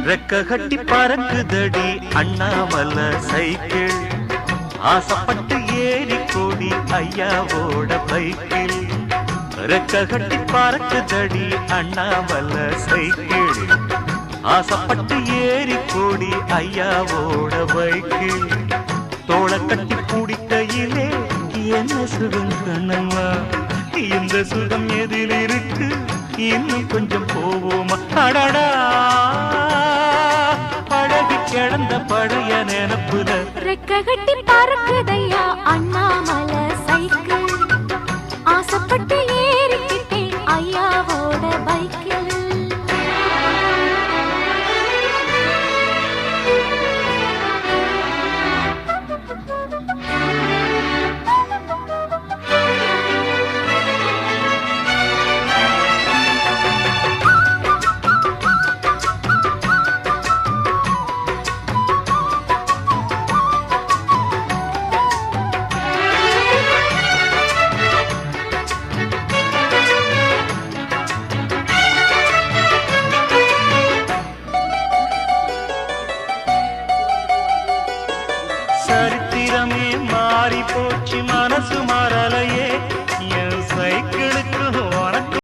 ரெக்க கட்டி பறக்குதடி அண்ணாமலை சைக்கிள் ஆசைப்பட்டு ஏறி கோடி ஐயாவோட பைக்கில் ரெக்க கட்டி பறக்குதடி அண்ணாமலை சைக்கிள் ஆசைப்பட்டு ஏறி கோடி ஐயாவோட பைக்கில் தோளை கட்டி பிடிக்கையிலே என்ன சுகம் கண்ணம்மா இந்த சுகம் எதில் இருக்கு இன்னும் கொஞ்சம் போவோமா அடடா பழகி கிடந்த பழைய நினப்புல ரெக்க கட்டி பறக்குதையா அண்ணாமலை சைக்கிள் ஆசைப்பட்டு ஏறிக்கிட்டேன் ஐயாவோட பைக்கில் சரித்திரமே மாறி போச்சு மனசு மாறலையே என் சைக்கிளுக்கு